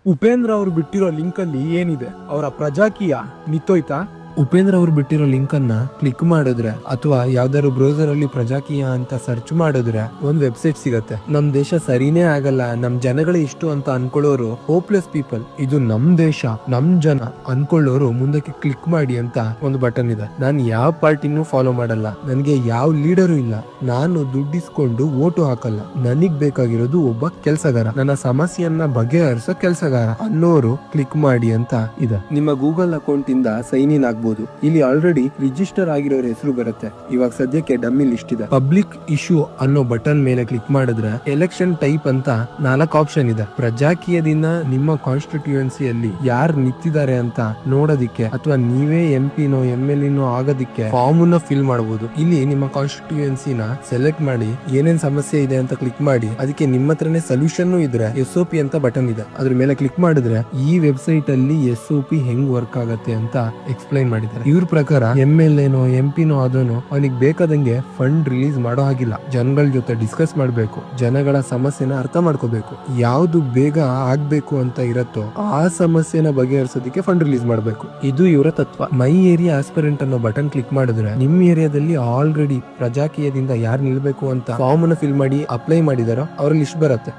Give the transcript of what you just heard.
ಉಪೇಂದ್ರ ಅವರು ಬಿಟ್ಟಿರೋ ಲಿಂಕ್ ಅಲ್ಲಿ ಏನಿದೆ? ಅವರ ಪ್ರಜಾಕೀಯ ನಿತ್ತೋಯ್ತಾ? ಉಪೇಂದ್ರ ಅವರು ಬಿಟ್ಟಿರೋ ಲಿಂಕ್ ಅನ್ನ ಕ್ಲಿಕ್ ಮಾಡಿದ್ರೆ ಅಥವಾ ಯಾವ್ದಾದ್ರು ಬ್ರೌಸರ್ ಅಲ್ಲಿ ಪ್ರಜಾಕೀಯ ಅಂತ ಸರ್ಚ್ ಮಾಡಿದ್ರೆ ಒಂದ್ ವೆಬ್ಸೈಟ್ ಸಿಗತ್ತೆ. ನಮ್ ದೇಶ ಸರಿನೇ ಆಗಲ್ಲ, ನಮ್ ಜನಗಳೇ ಇಷ್ಟು ಅಂತ ಅನ್ಕೊಳ್ಳೋರು ಹೋಪ್ಲೆಸ್ ಪೀಪಲ್, ಇದು ನಮ್ ದೇಶ ನಮ್ ಜನ ಅನ್ಕೊಳ್ಳೋರು ಮುಂದಕ್ಕೆ ಕ್ಲಿಕ್ ಮಾಡಿ ಅಂತ ಒಂದು ಬಟನ್ ಇದೆ. ನಾನು ಯಾವ ಪಾರ್ಟಿನೂ ಫಾಲೋ ಮಾಡಲ್ಲ, ನನ್ಗೆ ಯಾವ ಲೀಡರು ಇಲ್ಲ, ನಾನು ದುಡ್ಡಿಸ್ಕೊಂಡು ವೋಟು ಹಾಕಲ್ಲ, ನನಗ್ ಬೇಕಾಗಿರೋದು ಒಬ್ಬ ಕೆಲ್ಸಗಾರ, ನನ್ನ ಸಮಸ್ಯೆಯನ್ನ ಬಗೆಹರಿಸೋ ಕೆಲ್ಸಗಾರ ಅನ್ನೋರು ಕ್ಲಿಕ್ ಮಾಡಿ ಅಂತ ಇದೆ. ನಿಮ್ಮ ಗೂಗಲ್ ಅಕೌಂಟ್ ಇಂದ ಸೈನ್ ಇನ್ ಇಲ್ಲಿ ಆಲ್ರೆಡಿ ರಿಜಿಸ್ಟರ್ ಆಗಿರೋರ ಹೆಸರು ಬರುತ್ತೆ. ಇವಾಗ ಸದ್ಯಕ್ಕೆ ಡಮ್ಮಿ ಲಿಸ್ಟ್ ಇದೆ. ಪಬ್ಲಿಕ್ ಇಶ್ಯೂ ಅನ್ನೋ ಬಟನ್ ಮೇಲೆ ಕ್ಲಿಕ್ ಮಾಡಿದ್ರೆ ಎಲೆಕ್ಷನ್ ಟೈಪ್ ಅಂತ 4 ಆಪ್ಷನ್ ಇದೆ. ಪ್ರಜಾಕೀಯದಿಂದ ನಿಮ್ಮ ಕಾನ್ಸ್ಟಿಟ್ಯೂಯೆನ್ಸಿಯಲ್ಲಿ ಯಾರು ನಿಂತಿದ್ದಾರೆ ಅಂತ ನೋಡೋದಿಕ್ಕೆ ಅಥವಾ ನೀವೇ MP-ನೋ MLA-ನೋ ಆಗೋದಿಕ್ಕೆ ಫಾರ್ಮ್ ಅನ್ನ ಫಿಲ್ ಮಾಡಬಹುದು. ಇಲ್ಲಿ ನಿಮ್ಮ ಕಾನ್ಸ್ಟಿಟ್ಯೂಯೆನ್ಸಿನ ಸೆಲೆಕ್ಟ್ ಮಾಡಿ ಏನೇನ್ ಸಮಸ್ಯೆ ಇದೆ ಅಂತ ಕ್ಲಿಕ್ ಮಾಡಿ ಅದಕ್ಕೆ ನಿಮ್ಮ ಹತ್ರನೇ ಸೊಲ್ಯೂಷನ್ ಇದ್ರೆ SOP ಅಂತ ಬಟನ್ ಇದೆ, ಅದ್ರ ಮೇಲೆ ಕ್ಲಿಕ್ ಮಾಡಿದ್ರೆ ಈ ವೆಬ್ಸೈಟ್ ಅಲ್ಲಿ SOP ಹೆಂಗ್ ವರ್ಕ್ ಆಗತ್ತೆ ಅಂತ ಎಕ್ಸ್ಪ್ಲೈನ್ ಮಾಡಿದ್ದಾರೆ. ಇವ್ರ ಪ್ರಕಾರ MLA-ನೋ MP-ನೋ ಆದೋನು ಅವನಿಗೆ ಬೇಕಾದಂಗೆ ಫಂಡ್ ರಿಲೀಸ್ ಮಾಡೋ ಹಾಗಿಲ್ಲ. ಜನಗಳ ಜೊತೆ ಡಿಸ್ಕಸ್ ಮಾಡಬೇಕು, ಜನಗಳ ಸಮಸ್ಯೆನ ಅರ್ಥ ಮಾಡ್ಕೋಬೇಕು, ಯಾವ್ದು ಬೇಗ ಆಗ್ಬೇಕು ಅಂತ ಇರತ್ತೋ ಆ ಸಮಸ್ಯೆನ ಬಗೆಹರಿಸೋದಕ್ಕೆ ಫಂಡ್ ರಿಲೀಸ್ ಮಾಡಬೇಕು. ಇದು ಇವರ ತತ್ವ. ಮೈ ಏರಿಯಾ ಆಸ್ಪಿರೆಂಟ್ ಅನ್ನೋ ಬಟನ್ ಕ್ಲಿಕ್ ಮಾಡಿದ್ರೆ ನಿಮ್ ಏರಿಯಾದಲ್ಲಿ ಆಲ್ರೆಡಿ ಪ್ರಜಾಕೀಯದಿಂದ ಯಾರು ನಿಲ್ಬೇಕು ಅಂತ ಫಾರ್ಮ್ ಅನ್ನು ಫಿಲ್ ಮಾಡಿ ಅಪ್ಲೈ ಮಾಡಿದಾರೋ ಅವ್ರ ಲಿಸ್ಟ್ ಬರುತ್ತೆ.